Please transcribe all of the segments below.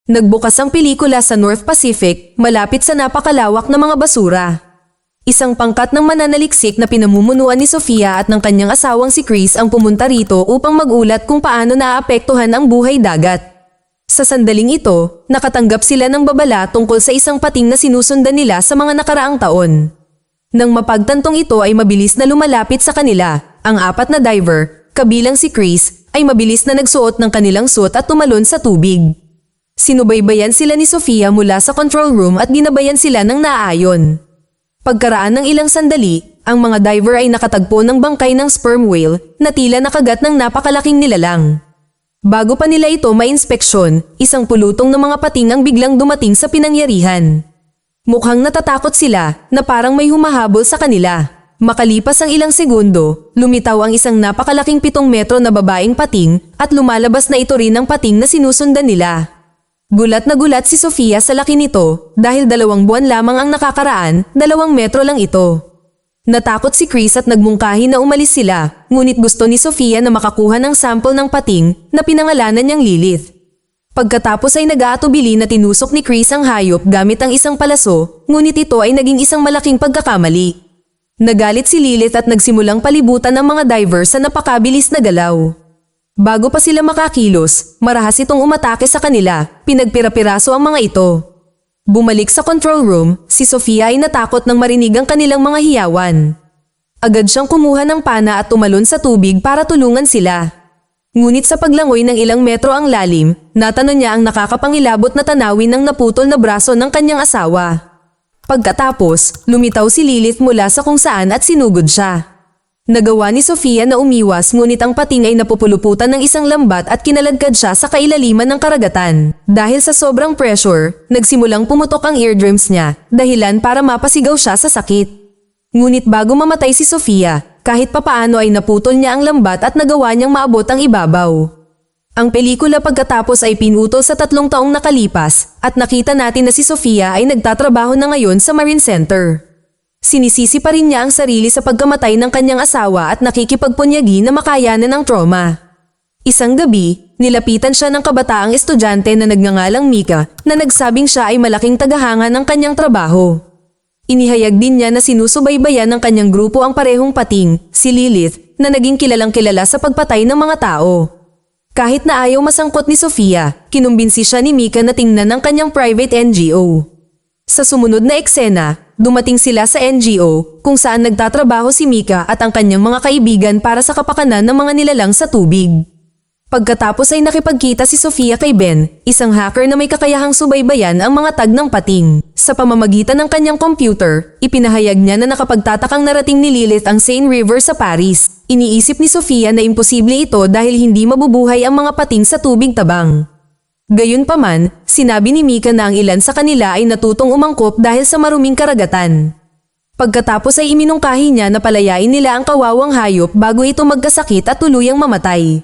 Nagbukas ang pelikula sa North Pacific, malapit sa napakalawak na mga basura. Isang pangkat ng mananaliksik na pinamumunuan ni Sofia at ng kanyang asawang si Chris ang pumunta rito upang magulat kung paano naaapektuhan ang buhay dagat. Sa sandaling ito, nakatanggap sila ng babala tungkol sa isang pating na sinusundan nila sa mga nakaraang taon. Nang mapagtantong ito ay mabilis na lumalapit sa kanila, ang apat na diver, kabilang si Chris, ay mabilis na nagsuot ng kanilang suit at tumalon sa tubig. Sinubaybayan sila ni Sofia mula sa control room at ginabayan sila ng naaayon. Pagkaraan ng ilang sandali, ang mga diver ay nakatagpo ng bangkay ng sperm whale na tila nakagat ng napakalaking nilalang. Bago pa nila ito mainspeksyon, isang pulutong ng mga pating ang biglang dumating sa pinangyarihan. Mukhang natatakot sila na parang may humahabol sa kanila. Makalipas ang ilang segundo, lumitaw ang isang napakalaking 7 metro na babaeng pating at lumalabas na ito rin ang pating na sinusundan nila. Gulat na gulat si Sofia sa laki nito dahil 2 buwan lamang ang nakakaraan, 2 metro lang ito. Natakot si Chris at nagmungkahi na umalis sila, ngunit gusto ni Sofia na makakuha ng sample ng pating na pinangalanan niyang Lilith. Pagkatapos ay nag-aatubili na tinusok ni Chris ang hayop gamit ang isang palaso, ngunit ito ay naging isang malaking pagkakamali. Nagalit si Lilith at nagsimulang palibutan ang mga divers sa napakabilis na galaw. Bago pa sila makakilos, marahas itong umatake sa kanila, pinagpira-piraso ang mga ito. Bumalik sa control room, si Sofia ay natakot nang marinig ang kanilang mga hiyawan. Agad siyang kumuha ng pana at tumalon sa tubig para tulungan sila. Ngunit sa paglangoy ng ilang metro ang lalim, natanong niya ang nakakapangilabot na tanawin ng naputol na braso ng kanyang asawa. Pagkatapos, lumitaw si Lilith mula sa kung saan at sinugod siya. Nagawa ni Sofia na umiwas ngunit ang pating ay napupuluputan ng isang lambat at kinaladkad siya sa kailaliman ng karagatan. Dahil sa sobrang pressure, nagsimulang pumutok ang eardrums niya, dahilan para mapasigaw siya sa sakit. Ngunit bago mamatay si Sofia, kahit papaano ay naputol niya ang lambat at nagawa niyang maabot ang ibabaw. Ang pelikula pagkatapos ay pinutol sa 3 taong nakalipas at nakita natin na si Sofia ay nagtatrabaho na ngayon sa Marine Center. Sinisisi pa rin niya ang sarili sa pagkamatay ng kanyang asawa at nakikipagpunyagi na makayanan ang trauma. Isang gabi, nilapitan siya ng kabataang estudyante na nagngangalang Mika na nagsabing siya ay malaking tagahanga ng kanyang trabaho. Inihayag din niya na sinusubaybayan ng kanyang grupo ang parehong pating, si Lilith, na naging kilalang kilala sa pagpatay ng mga tao. Kahit na ayaw masangkot ni Sofia, kinumbinsi siya ni Mika na tingnan ang kanyang private NGO. Sa sumunod na eksena, dumating sila sa NGO kung saan nagtatrabaho si Mika at ang kanyang mga kaibigan para sa kapakanan ng mga nilalang sa tubig. Pagkatapos ay nakipagkita si Sofia kay Ben, isang hacker na may kakayahang subaybayan ang mga tag ng pating. Sa pamamagitan ng kanyang computer, ipinahayag niya na nakapagtatakang narating ni Lilith ang Seine River sa Paris. Iniisip ni Sofia na imposible ito dahil hindi mabubuhay ang mga pating sa tubig tabang. Gayunpaman, sinabi ni Mika na ang ilan sa kanila ay natutong umangkop dahil sa maruming karagatan. Pagkatapos ay iminungkahi niya na palayain nila ang kawawang hayop bago ito magkasakit at tuluyang mamatay.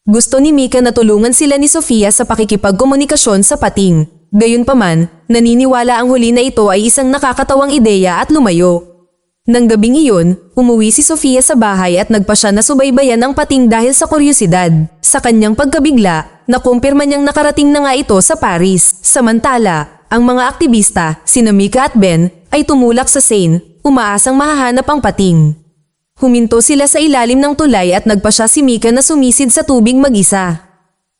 Gusto ni Mika na tulungan sila ni Sofia sa pakikipagkomunikasyon sa pating. Gayunpaman, naniniwala ang huli na ito ay isang nakakatawang ideya at lumayo. Nang gabing iyon, umuwi si Sofia sa bahay at nagpa siya na subaybayan ang pating dahil sa kuryosidad. Sa kanyang pagkabigla, nakumpirma niyang nakarating na nga ito sa Paris. Samantala, ang mga aktivista, sina Mika at Ben, ay tumulak sa Seine, umaasang mahahanap ang pating. Huminto sila sa ilalim ng tulay at nagpa siya si Mika na sumisid sa tubig mag-isa.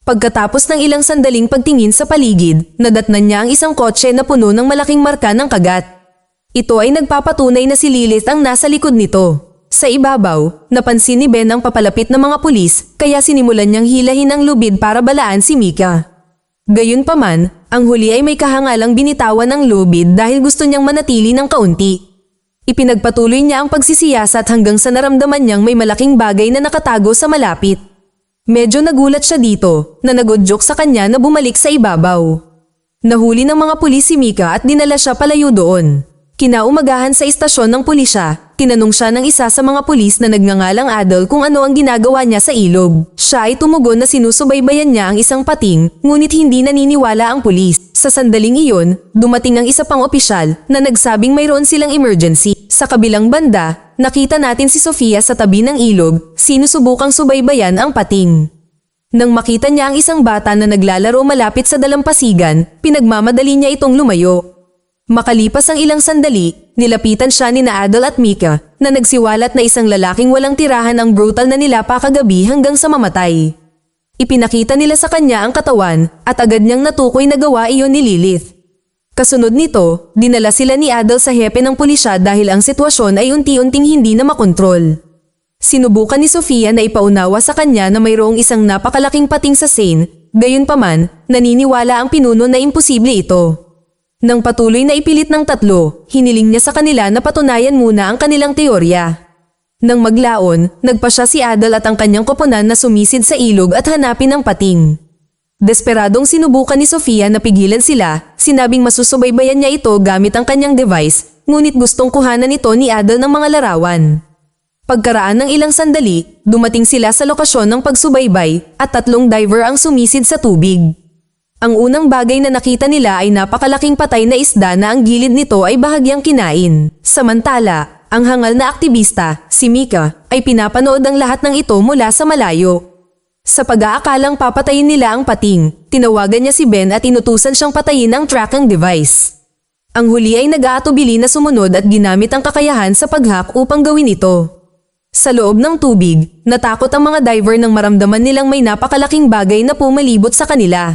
Pagkatapos ng ilang sandaling pagtingin sa paligid, nadatnan niya ang isang kotse na puno ng malaking marka ng kagat. Ito ay nagpapatunay na si Lilith ang nasa likod nito. Sa ibabaw, napansin ni Ben ang papalapit na mga pulis, kaya sinimulan niyang hilahin ang lubid para balaan si Mika. Gayunpaman, ang huli ay may kahangalang binitawan ng lubid dahil gusto niyang manatili ng kaunti. Ipinagpatuloy niya ang pagsisiyasat hanggang sa naramdaman niyang may malaking bagay na nakatago sa malapit. Medyo nagulat siya dito, na nagudyok sa kanya na bumalik sa ibabaw. Nahuli ng mga pulis si Mika at dinala siya palayo doon. Kinaumagahan sa istasyon ng pulisya, tinanong siya ng isa sa mga pulis na nagngangalang Adol kung ano ang ginagawa niya sa ilog. Siya ay tumugon na sinusubaybayan niya ang isang pating, ngunit hindi naniniwala ang pulis. Sa sandaling iyon, dumating ang isa pang opisyal na nagsabing mayroon silang emergency. Sa kabilang banda, nakita natin si Sofia sa tabi ng ilog, sinusubukang subaybayan ang pating. Nang makita niya ang isang bata na naglalaro malapit sa dalampasigan, pinagmamadali niya itong lumayo. Makalipas ang ilang sandali, nilapitan siya ni Adel at Mika na nagsiwalat na isang lalaking walang tirahan ang brutal na nilapa kagabi hanggang sa mamatay. Ipinakita nila sa kanya ang katawan at agad niyang natukoy na gawa iyon ni Lilith. Kasunod nito, dinala sila ni Adel sa hepe ng pulisya dahil ang sitwasyon ay unti-unting hindi na makontrol. Sinubukan ni Sofia na ipaunawa sa kanya na mayroong isang napakalaking pating sa Seine, gayunpaman, naniniwala ang pinuno na imposible ito. Nang patuloy na ipilit ng tatlo, hiniling niya sa kanila na patunayan muna ang kanilang teorya. Nang maglaon, nagpasya si Adel at ang kanyang koponan na sumisid sa ilog at hanapin ang pating. Desperadong sinubukan ni Sofia na pigilan sila, sinabing masusubaybayan niya ito gamit ang kanyang device, ngunit gustong kuhanan ito ni Adel ng mga larawan. Pagkaraan ng ilang sandali, dumating sila sa lokasyon ng pagsubaybay at 3 diver ang sumisid sa tubig. Ang unang bagay na nakita nila ay napakalaking patay na isda na ang gilid nito ay bahagyang kinain. Samantala, ang hangal na aktivista, si Mika, ay pinapanood ang lahat ng ito mula sa malayo. Sa pag-aakalang papatayin nila ang pating, tinawagan niya si Ben at inutusan siyang patayin ang tracking device. Ang huli ay nag-aatubili na sumunod at ginamit ang kakayahan sa paghak upang gawin ito. Sa loob ng tubig, natakot ang mga diver nang maramdaman nilang may napakalaking bagay na pumalibot sa kanila.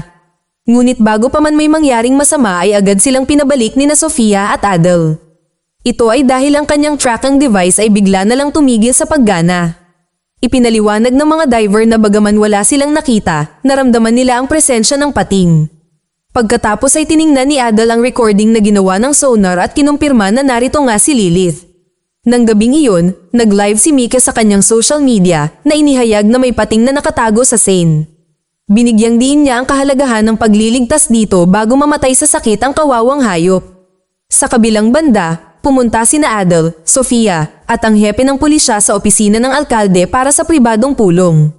Ngunit bago pa man may mangyaring masama ay agad silang pinabalik ni na Sofia at Adel. Ito ay dahil ang kanyang tracking device ay bigla na lang tumigil sa paggana. Ipinaliwanag ng mga diver na bagaman wala silang nakita, naramdaman nila ang presensya ng pating. Pagkatapos ay tiningnan ni Adel ang recording na ginawa ng sonar at kinumpirma na narito nga si Lilith. Nang gabing iyon, nag-live si Mika sa kanyang social media na inihayag na may pating na nakatago sa Seine. Binigyang diin niya ang kahalagahan ng pagliligtas dito bago mamatay sa sakit ang kawawang hayop. Sa kabilang banda, pumunta sina Adel, Sofia, at ang hepe ng pulisya sa opisina ng alkalde para sa pribadong pulong.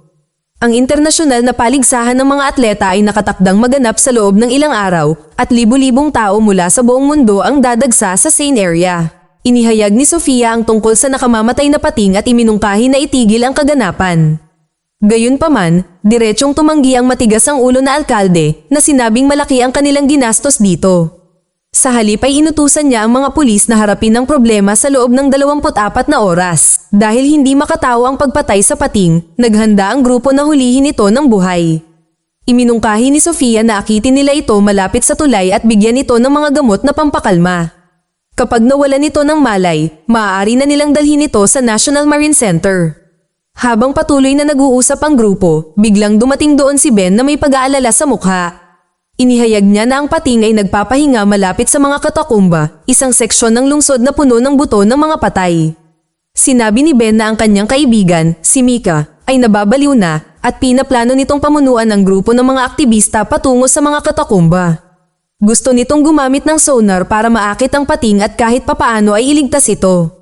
Ang internasyonal na paligsahan ng mga atleta ay nakatakdang maganap sa loob ng ilang araw at libu-libong tao mula sa buong mundo ang dadagsa sa Seine area. Inihayag ni Sofia ang tungkol sa nakamamatay na pating at iminungkahi na itigil ang kaganapan. Gayunpaman, diretsong tumanggi ang matigas ang ulo na alkalde na sinabing malaki ang kanilang ginastos dito. Sa halip ay inutusan niya ang mga pulis na harapin ang problema sa loob ng 24 na oras. Dahil hindi makatawa ang pagpatay sa pating, naghanda ang grupo na hulihin ito ng buhay. Iminungkahi ni Sofia na akitin nila ito malapit sa tulay at bigyan ito ng mga gamot na pampakalma. Kapag nawalan ito ng malay, maaari na nilang dalhin ito sa National Marine Center. Habang patuloy na nag-uusap ang grupo, biglang dumating doon si Ben na may pag-aalala sa mukha. Inihayag niya na ang pating ay nagpapahinga malapit sa mga katakumba, isang seksyon ng lungsod na puno ng buto ng mga patay. Sinabi ni Ben na ang kanyang kaibigan, si Mika, ay nababaliw na at pinaplano nitong pamunuan ng grupo ng mga aktivista patungo sa mga katakumba. Gusto nitong gumamit ng sonar para maakit ang pating at kahit papaano ay iligtas ito.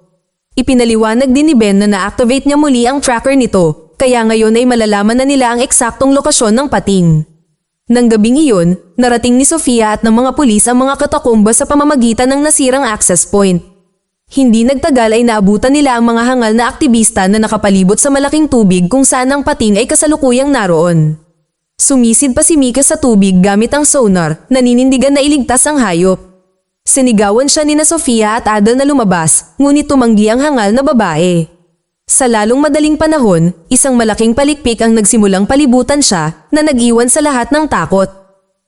Ipinaliwanag din ni Ben na na-activate niya muli ang tracker nito, kaya ngayon ay malalaman na nila ang eksaktong lokasyon ng pating. Nang gabing iyon, narating ni Sofia at ng mga pulis ang mga katakumba sa pamamagitan ng nasirang access point. Hindi nagtagal ay naabutan nila ang mga hangal na aktivista na nakapalibot sa malaking tubig kung saan ang pating ay kasalukuyang naroon. Sumisid pa si Mika sa tubig gamit ang sonar, naninindigan na iligtas ang hayop. Sinigawan siya ni na Sofia at Adel na lumabas, ngunit tumanggi ang hangal na babae. Sa lalong madaling panahon, isang malaking palikpik ang nagsimulang palibutan siya na nag-iwan sa lahat ng takot.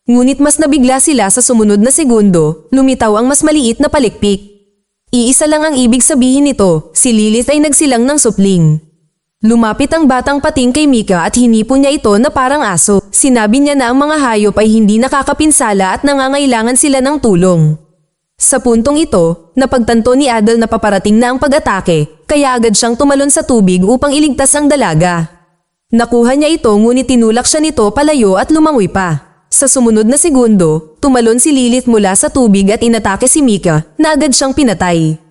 Ngunit mas nabigla sila sa sumunod na segundo, lumitaw ang mas maliit na palikpik. Iisa lang ang ibig sabihin nito, si Lilith ay nagsilang ng supling. Lumapit ang batang pating kay Mika at hinipo niya ito na parang aso. Sinabi niya na ang mga hayop ay hindi nakakapinsala at nangangailangan sila ng tulong. Sa puntong ito, napagtanto ni Adel na paparating na ang pag-atake, kaya agad siyang tumalon sa tubig upang iligtas ang dalaga. Nakuha niya ito ngunit tinulak siya nito palayo at lumangoy pa. Sa sumunod na segundo, tumalon si Lilith mula sa tubig at inatake si Mika na agad siyang pinatay.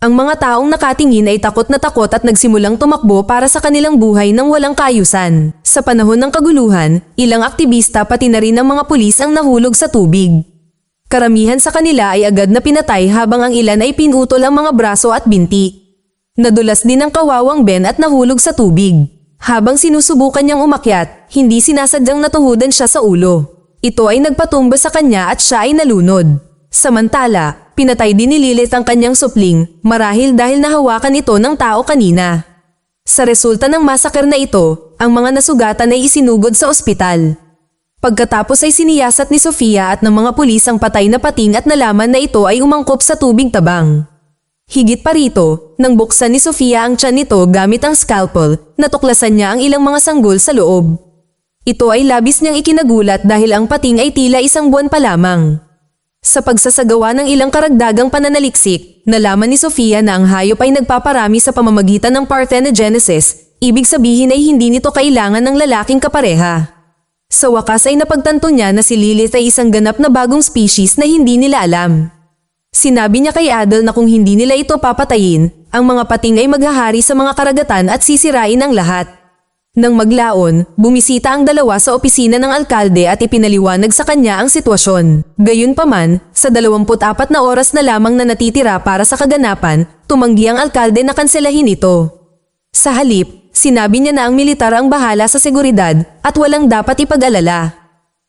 Ang mga taong nakatingin ay takot na takot at nagsimulang tumakbo para sa kanilang buhay nang walang kaayusan. Sa panahon ng kaguluhan, ilang aktivista pati na rin ang mga pulis ang nahulog sa tubig. Karamihan sa kanila ay agad na pinatay habang ang ilan ay pinutol ang mga braso at binti. Nadulas din ang kawawang Ben at nahulog sa tubig. Habang sinusubukan niyang umakyat, hindi sinasadyang natuhudan siya sa ulo. Ito ay nagpatumba sa kanya at siya ay nalunod. Samantala, pinatay din ni Lilith ang kanyang supling, marahil dahil nahawakan ito ng tao kanina. Sa resulta ng massacre na ito, ang mga nasugatan ay isinugod sa ospital. Pagkatapos ay siniyasat ni Sofia at ng mga pulis ang patay na pating at nalaman na ito ay umangkop sa tubig tabang. Higit pa rito, nang buksan ni Sofia ang tiyan nito gamit ang scalpel, natuklasan niya ang ilang mga sanggol sa loob. Ito ay labis niyang ikinagulat dahil ang pating ay tila 1 buwan pa lamang. Sa pagsasagawa ng ilang karagdagang pananaliksik, nalaman ni Sofia na ang hayop ay nagpaparami sa pamamagitan ng parthenogenesis, ibig sabihin ay hindi nito kailangan ng lalaking kapareha. Sa wakas ay napagtanto niya na si Lilith ay isang ganap na bagong species na hindi nila alam. Sinabi niya kay Adel na kung hindi nila ito papatayin, ang mga pating ay maghahari sa mga karagatan at sisirain ang lahat. Nang maglaon, bumisita ang dalawa sa opisina ng alkalde at ipinaliwanag sa kanya ang sitwasyon. Gayunpaman, sa 24 na oras na lamang na natitira para sa kaganapan, tumanggi ang alkalde na kanselahin ito. Sa halip, sinabi niya na ang militar ang bahala sa seguridad at walang dapat ipag-alala.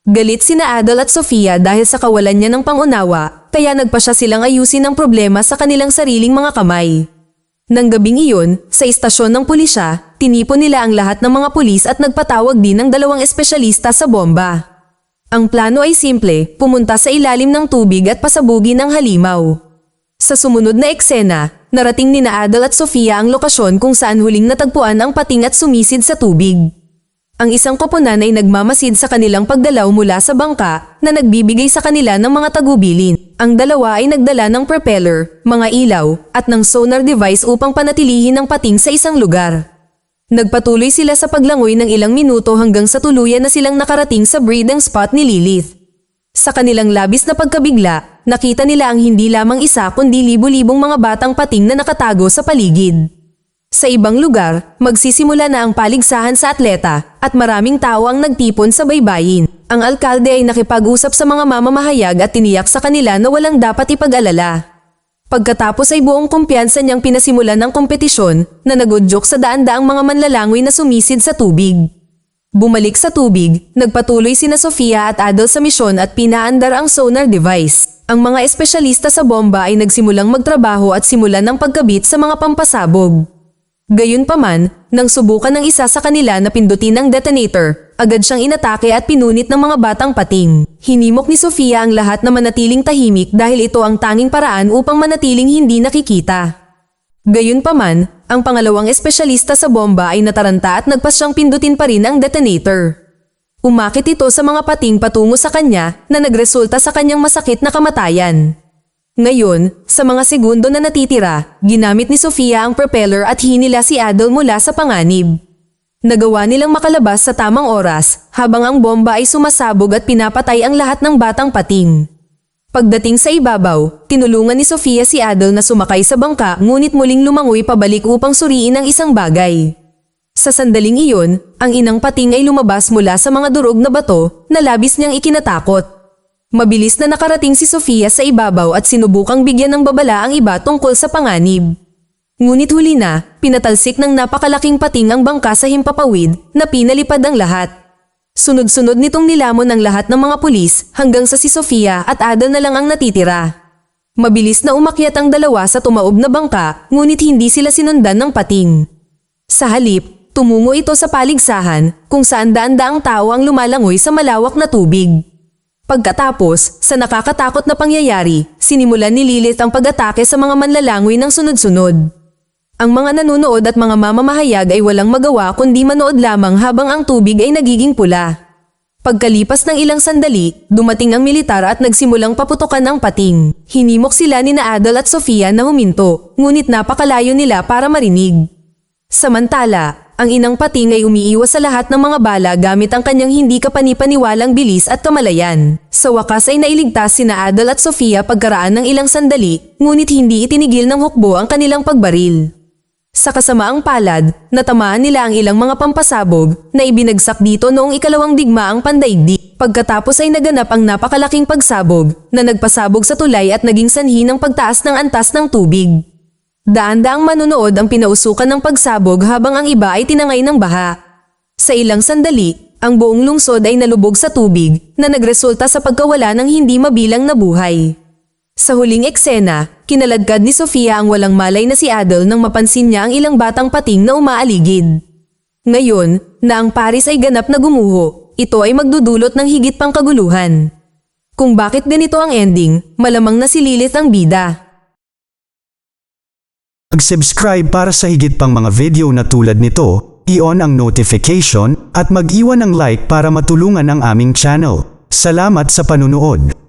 Galit sina Adel at Sofia dahil sa kawalan niya ng pangunawa, kaya nagpasya silang ayusin ang problema sa kanilang sariling mga kamay. Nang gabing iyon, sa istasyon ng pulisya, tinipon nila ang lahat ng mga pulis at nagpatawag din ng 2 espesyalista sa bomba. Ang plano ay simple, pumunta sa ilalim ng tubig at pasabugin ang halimaw. Sa sumunod na eksena, narating ni Adel at Sofia ang lokasyon kung saan huling natagpuan ang pating at sumisid sa tubig. Ang isang koponan ay nagmamasid sa kanilang pagdalaw mula sa bangka na nagbibigay sa kanila ng mga tagubilin. Ang dalawa ay nagdala ng propeller, mga ilaw, at ng sonar device upang panatilihin ang pating sa isang lugar. Nagpatuloy sila sa paglangoy ng ilang minuto hanggang sa tuluyan na silang nakarating sa breeding spot ni Lilith. Sa kanilang labis na pagkabigla, nakita nila ang hindi lamang isa kundi libo-libong mga batang pating na nakatago sa paligid. Sa ibang lugar, magsisimula na ang paligsahan sa atleta at maraming tao ang nagtipon sa baybayin. Ang alkalde ay nakipag-usap sa mga mamamahayag at tiniyak sa kanila na walang dapat ipag-alala. Pagkatapos ay buong kumpiyansa niyang pinasimulan ng kompetisyon na nagudyok sa daan-daang mga manlalangoy na sumisid sa tubig. Bumalik sa tubig, nagpatuloy sina Sofia at Adel sa misyon at pinaandar ang sonar device. Ang mga espesyalista sa bomba ay nagsimulang magtrabaho at simulan ng pagkabit sa mga pampasabog. Gayunpaman, nang subukan ng isa sa kanila na pindutin ang detonator, agad siyang inatake at pinunit ng mga batang pating. Hinimok ni Sofia ang lahat na manatiling tahimik dahil ito ang tanging paraan upang manatiling hindi nakikita. Gayunpaman, ang pangalawang espesyalista sa bomba ay nataranta at nagpasyang pindutin pa rin ang detonator. Umakit ito sa mga pating patungo sa kanya na nagresulta sa kanyang masakit na kamatayan. Ngayon, sa mga segundo na natitira, ginamit ni Sofia ang propeller at hinila si Adel mula sa panganib. Nagawa nilang makalabas sa tamang oras habang ang bomba ay sumasabog at pinapatay ang lahat ng batang pating. Pagdating sa ibabaw, tinulungan ni Sofia si Adel na sumakay sa bangka ngunit muling lumangoy pabalik upang suriin ang isang bagay. Sa sandaling iyon, ang inang pating ay lumabas mula sa mga durog na bato na labis niyang ikinatakot. Mabilis na nakarating si Sofia sa ibabaw at sinubukang bigyan ng babala ang iba tungkol sa panganib. Ngunit huli na, pinatalsik ng napakalaking pating ang bangka sa himpapawid na pinalipad ang lahat. Sunod-sunod nitong nilamon ang lahat ng mga pulis hanggang sa si Sofia at Adel na lang ang natitira. Mabilis na umakyat ang dalawa sa tumaob na bangka ngunit hindi sila sinundan ng pating. Sa halip, tumungo ito sa paligsahan kung saan daan-daang tao ang lumalangoy sa malawak na tubig. Pagkatapos, sa nakakatakot na pangyayari, sinimulan ni Lilith ang pag-atake sa mga manlalangoy ng sunod-sunod. Ang mga nanonood at mga mamamahayag ay walang magawa kundi manood lamang habang ang tubig ay nagiging pula. Pagkalipas ng ilang sandali, dumating ang militar at nagsimulang paputukan ang pating. Hinimok sila ni Adel at Sofia na huminto, ngunit napakalayo nila para marinig. Samantala, ang inang pating ay umiiwas sa lahat ng mga bala gamit ang kanyang hindi kapanipaniwalang bilis at kamalayan. Sa wakas ay nailigtas sina Adel at Sofia pagkaraan ng ilang sandali, ngunit hindi itinigil ng hukbo ang kanilang pagbaril. Sa kasamaang palad, natamaan nila ang ilang mga pampasabog na ibinagsak dito noong ikalawang digmaang pandaigdig. Pagkatapos ay naganap ang napakalaking pagsabog na nagpasabog sa tulay at naging sanhi ng pagtaas ng antas ng tubig. Daan-daang manonood ang pinausukan ng pagsabog habang ang iba ay tinangay ng baha. Sa ilang sandali, Ang buong lungsod ay nalubog sa tubig na nagresulta sa pagkawala ng hindi mabilang na buhay. Sa huling eksena, kinaladkad ni Sofia ang walang malay na si Adel nang mapansin niya ang ilang batang pating na umaaligid. Ngayon, na ang Paris ay ganap na gumuho, ito ay magdudulot ng higit pang kaguluhan. Kung bakit ganito ang ending, malamang na si Lilith ang bida. Mag-subscribe para sa higit pang mga video na tulad nito, i-on ang notification at mag-iwan ng like para matulungan ang aming channel. Salamat sa panunood.